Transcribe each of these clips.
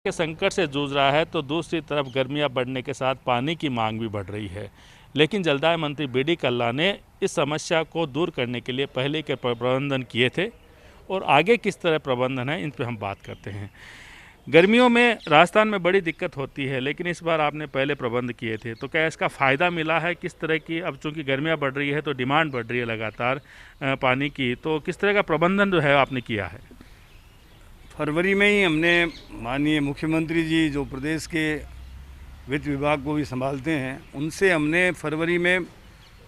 के संकट से जूझ रहा है तो दूसरी तरफ गर्मियां बढ़ने के साथ पानी की मांग भी बढ़ रही है। लेकिन जलदाय मंत्री बीडी कल्ला ने इस समस्या को दूर करने के लिए पहले के प्रबंधन किए थे और आगे किस तरह प्रबंधन है इन पर हम बात करते हैं। गर्मियों में राजस्थान में बड़ी दिक्कत होती है, लेकिन इस बार आपने पहले प्रबंध किए थे तो क्या इसका फ़ायदा मिला है? किस तरह की, अब चूंकि गर्मियाँ बढ़ रही है तो डिमांड बढ़ रही है लगातार पानी की, तो किस तरह का प्रबंधन जो है आपने किया है? फरवरी में ही हमने माननीय मुख्यमंत्री जी जो प्रदेश के वित्त विभाग को भी संभालते हैं, उनसे हमने फरवरी में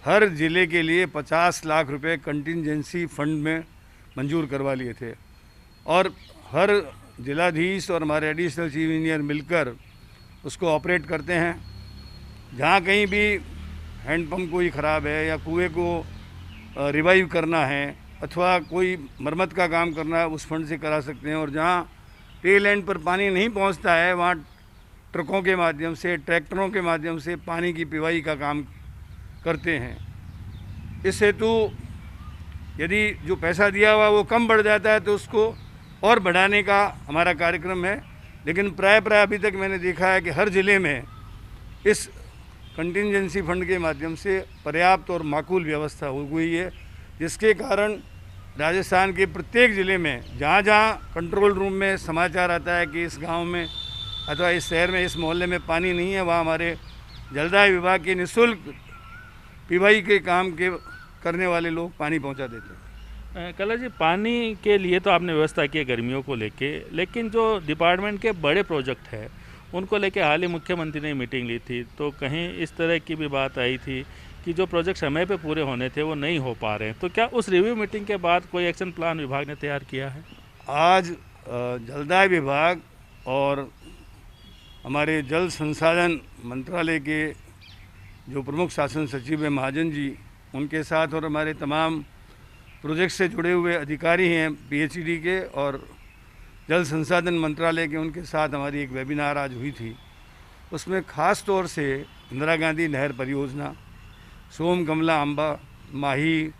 हर ज़िले के लिए 50 लाख रुपए कंटिजेंसी फंड में मंजूर करवा लिए थे और हर जिलाधीश और हमारे एडिशनल चीफ इंजीनियर मिलकर उसको ऑपरेट करते हैं। जहाँ कहीं भी हैंडपम्प कोई ख़राब है या कुएं को रिवाइव करना है अथवा कोई मरम्मत का काम करना है, उस फंड से करा सकते हैं। और जहाँ टेल एंड पर पानी नहीं पहुँचता है, वहाँ ट्रकों के माध्यम से, ट्रैक्टरों के माध्यम से पानी की पिवाई का काम करते हैं। इस हेतु यदि जो पैसा दिया हुआ वो कम बढ़ जाता है तो उसको और बढ़ाने का हमारा कार्यक्रम है। लेकिन प्राय अभी तक मैंने देखा है कि हर ज़िले में इस कंटिजेंसी फंड के माध्यम से पर्याप्त और माकूल व्यवस्था हो गई है, जिसके कारण राजस्थान के प्रत्येक ज़िले में जहाँ जहाँ कंट्रोल रूम में समाचार आता है कि इस गांव में अथवा इस शहर में, इस मोहल्ले में पानी नहीं है, वहाँ हमारे जलदाय विभाग के निःशुल्क पिवाई के काम के करने वाले लोग पानी पहुँचा देते हैं। कल्ला जी, पानी के लिए तो आपने व्यवस्था की है गर्मियों को लेके, लेकिन जो डिपार्टमेंट के बड़े प्रोजेक्ट है उनको लेके हाल ही मुख्यमंत्री ने मीटिंग ली थी, तो कहीं इस तरह की भी बात आई थी कि जो प्रोजेक्ट समय पे पूरे होने थे वो नहीं हो पा रहे हैं। तो क्या उस रिव्यू मीटिंग के बाद कोई एक्शन प्लान विभाग ने तैयार किया है? आज जलदाय विभाग और हमारे जल संसाधन मंत्रालय के जो प्रमुख शासन सचिव हैं महाजन जी, उनके साथ और हमारे तमाम प्रोजेक्ट से जुड़े हुए अधिकारी हैं पीएचईडी के और जल संसाधन मंत्रालय के, उनके साथ हमारी एक वेबिनार आज हुई थी। उसमें ख़ास तौर से इंदिरा गांधी नहर परियोजना, सोम कमला अम्बा, माही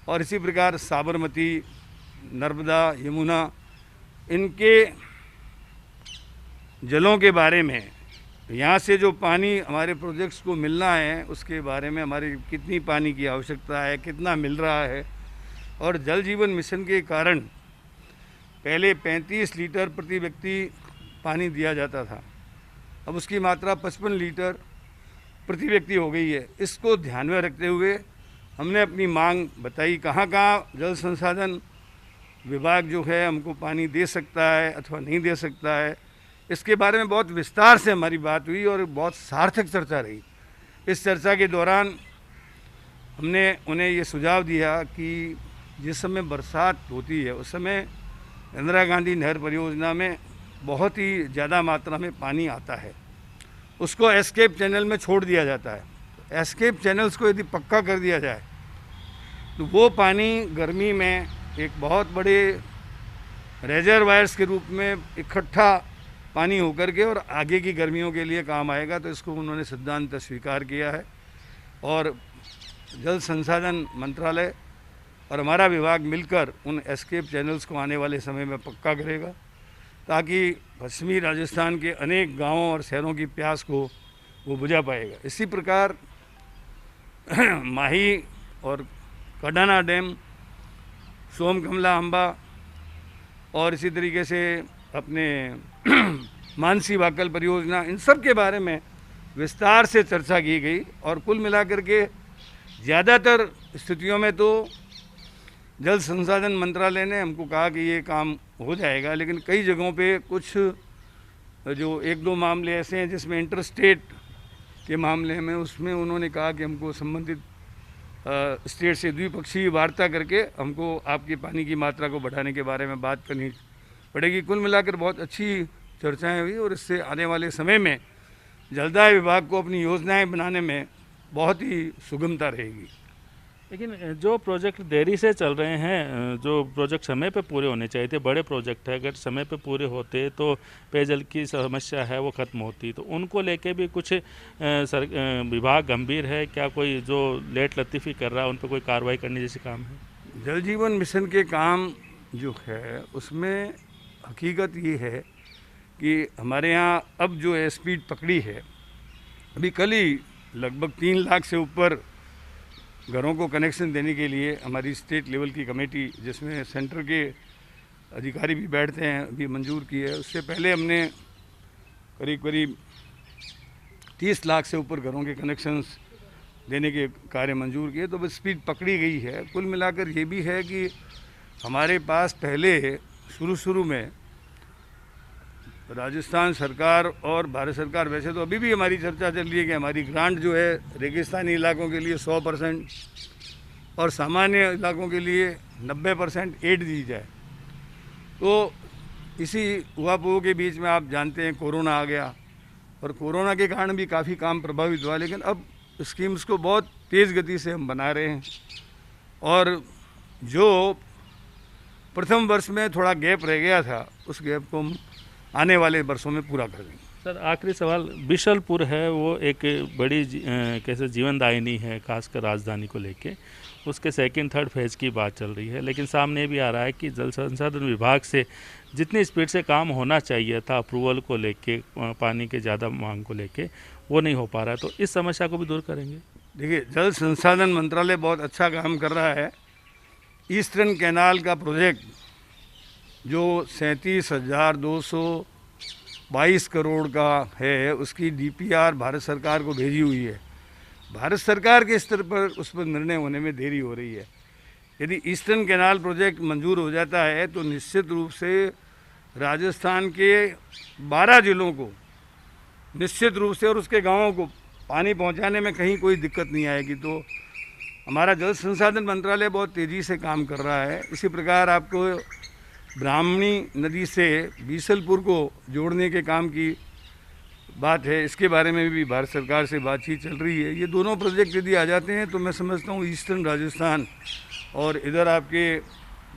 और इसी प्रकार साबरमती, नर्मदा, यमुना, इनके जलों के बारे में, यहाँ से जो पानी हमारे प्रोजेक्ट्स को मिलना है उसके बारे में, हमारी कितनी पानी की आवश्यकता है, कितना मिल रहा है। और जल जीवन मिशन के कारण पहले 35 लीटर प्रति व्यक्ति पानी दिया जाता था, अब उसकी मात्रा 55 लीटर प्रति व्यक्ति हो गई है। इसको ध्यान में रखते हुए हमने अपनी मांग बताई, कहाँ कहाँ जल संसाधन विभाग जो है हमको पानी दे सकता है अथवा नहीं दे सकता है। इसके बारे में बहुत विस्तार से हमारी बात हुई और बहुत सार्थक चर्चा रही। इस चर्चा के दौरान हमने उन्हें ये सुझाव दिया कि जिस समय बरसात होती है उस समय इंदिरा गांधी नहर परियोजना में बहुत ही ज़्यादा मात्रा में पानी आता है, उसको एस्केप चैनल में छोड़ दिया जाता है। एस्केप चैनल्स को यदि पक्का कर दिया जाए तो वो पानी गर्मी में एक बहुत बड़े रेजरवायर्स के रूप में इकट्ठा पानी होकर के और आगे की गर्मियों के लिए काम आएगा। तो इसको उन्होंने सिद्धांत स्वीकार किया है और जल संसाधन मंत्रालय और हमारा विभाग मिलकर उन एस्केप चैनल्स को आने वाले समय में पक्का करेगा, ताकि पश्चिमी राजस्थान के अनेक गांवों और शहरों की प्यास को वो बुझा पाएगा। इसी प्रकार माही और कडाना डैम, सोम कमला अम्बा और इसी तरीके से अपने मानसी वाकल परियोजना, इन सब के बारे में विस्तार से चर्चा की गई। और कुल मिलाकर के ज़्यादातर स्थितियों में तो जल संसाधन मंत्रालय ने हमको कहा कि ये काम हो जाएगा, लेकिन कई जगहों पे कुछ जो एक दो मामले ऐसे हैं जिसमें इंटरस्टेट के मामले में, उसमें उन्होंने कहा कि हमको संबंधित स्टेट से द्विपक्षीय वार्ता करके हमको आपकी पानी की मात्रा को बढ़ाने के बारे में बात करनी पड़ेगी। कुल मिलाकर बहुत अच्छी चर्चाएं हुई और इससे आने वाले समय में जलदाय विभाग को अपनी योजनाएं बनाने में बहुत ही सुगमता रहेगी। लेकिन जो प्रोजेक्ट देरी से चल रहे हैं, जो प्रोजेक्ट समय पे पूरे होने चाहिए थे, बड़े प्रोजेक्ट है, अगर समय पे पूरे होते तो पेयजल की समस्या है वो ख़त्म होती। तो उनको लेके भी कुछ विभाग गंभीर है क्या? कोई जो लेट लतीफ़ी कर रहा है उन पर कोई कार्रवाई करने जैसे काम है? जल जीवन मिशन के काम जो है उसमें हकीकत ये है कि हमारे यहाँ अब जो है स्पीड पकड़ी है, अभी कल ही लगभग 3 लाख से ऊपर घरों को कनेक्शन देने के लिए हमारी स्टेट लेवल की कमेटी, जिसमें सेंटर के अधिकारी भी बैठते हैं, अभी मंजूर की है। उससे पहले हमने करीब करीब 30 लाख से ऊपर घरों के कनेक्शंस देने के कार्य मंजूर किए। तो बस स्पीड पकड़ी गई है। कुल मिलाकर ये भी है कि हमारे पास पहले शुरू में राजस्थान सरकार और भारत सरकार, वैसे तो अभी भी हमारी चर्चा चल रही है कि हमारी ग्रांट जो है रेगिस्तानी इलाकों के लिए 100% और सामान्य इलाकों के लिए 90% एड दी जाए। तो इसी उहापोह के बीच में आप जानते हैं कोरोना आ गया और कोरोना के कारण भी काफ़ी काम प्रभावित हुआ, लेकिन अब स्कीम्स को बहुत तेज़ गति से हम बना रहे हैं और जो प्रथम वर्ष में थोड़ा गैप रह गया था उस गैप को हम आने वाले वर्षों में पूरा कर देंगे। सर, आखिरी सवाल, बिशलपुर है वो एक बड़ी कैसे जीवनदायिनी है, खासकर राजधानी को लेके। उसके सेकंड थर्ड फेज़ की बात चल रही है, लेकिन सामने भी आ रहा है कि जल संसाधन विभाग से जितनी स्पीड से काम होना चाहिए था अप्रूवल को लेके, पानी के ज़्यादा मांग को लेके, वो नहीं हो पा रहा है। तो इस समस्या को भी दूर करेंगे? देखिए, जल संसाधन मंत्रालय बहुत अच्छा काम कर रहा है। ईस्टर्न कैनाल का प्रोजेक्ट जो 37,222 करोड़ का है, उसकी डीपीआर भारत सरकार को भेजी हुई है। भारत सरकार के स्तर पर उस पर निर्णय होने में देरी हो रही है। यदि ईस्टर्न कैनाल प्रोजेक्ट मंजूर हो जाता है तो निश्चित रूप से राजस्थान के 12 जिलों को निश्चित रूप से और उसके गांवों को पानी पहुंचाने में कहीं कोई दिक्कत नहीं आएगी। तो हमारा जल संसाधन मंत्रालय बहुत तेज़ी से काम कर रहा है। इसी प्रकार आपको ब्राह्मणी नदी से बीसलपुर को जोड़ने के काम की बात है, इसके बारे में भी भारत सरकार से बातचीत चल रही है। ये दोनों प्रोजेक्ट यदि आ जाते हैं तो मैं समझता हूँ ईस्टर्न राजस्थान और इधर आपके,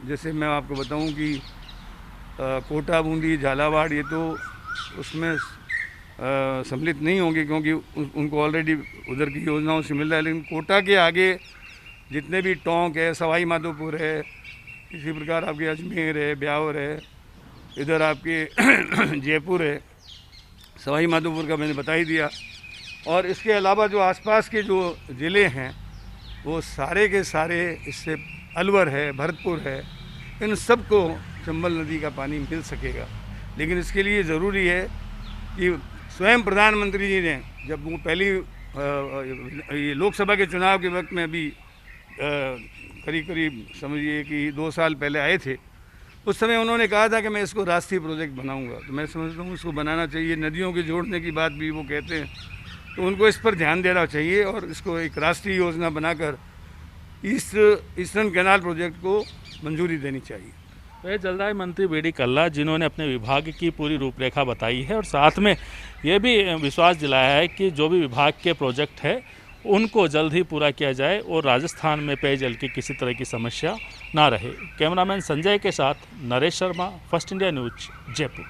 जैसे मैं आपको बताऊँ कि कोटा, बूंदी, झालावाड़, ये तो उसमें सम्मिलित नहीं होंगे क्योंकि उनको ऑलरेडी उधर की योजनाओं से मिल रहा है। लेकिन कोटा के आगे जितने भी टोंक है, सवाई माधोपुर है, इसी प्रकार आपके अजमेर है, ब्यावर है, इधर आपके जयपुर है, सवाई माधोपुर का मैंने बता ही दिया, और इसके अलावा जो आसपास के जो ज़िले हैं वो सारे के सारे, इससे अलवर है, भरतपुर है, इन सबको चंबल नदी का पानी मिल सकेगा। लेकिन इसके लिए ज़रूरी है कि स्वयं प्रधानमंत्री जी ने, जब वो पहली ये लोकसभा के चुनाव के वक्त में अभी करीब करीब समझिए कि 2 साल पहले आए थे, उस समय उन्होंने कहा था कि मैं इसको राष्ट्रीय प्रोजेक्ट बनाऊंगा। तो मैं समझता हूँ इसको बनाना चाहिए। नदियों के जोड़ने की बात भी वो कहते हैं, तो उनको इस पर ध्यान देना चाहिए और इसको एक राष्ट्रीय योजना बनाकर ईस्टर्न कैनाल प्रोजेक्ट को मंजूरी देनी चाहिए। तो जलदाय मंत्री बीडी कल्ला, जिन्होंने अपने विभाग की पूरी रूपरेखा बताई है और साथ में ये भी विश्वास दिलाया है कि जो भी विभाग के प्रोजेक्ट है उनको जल्द ही पूरा किया जाए और राजस्थान में पेयजल की किसी तरह की समस्या ना रहे। कैमरामैन संजय के साथ Naresh Sharma, first India news, Jaipur.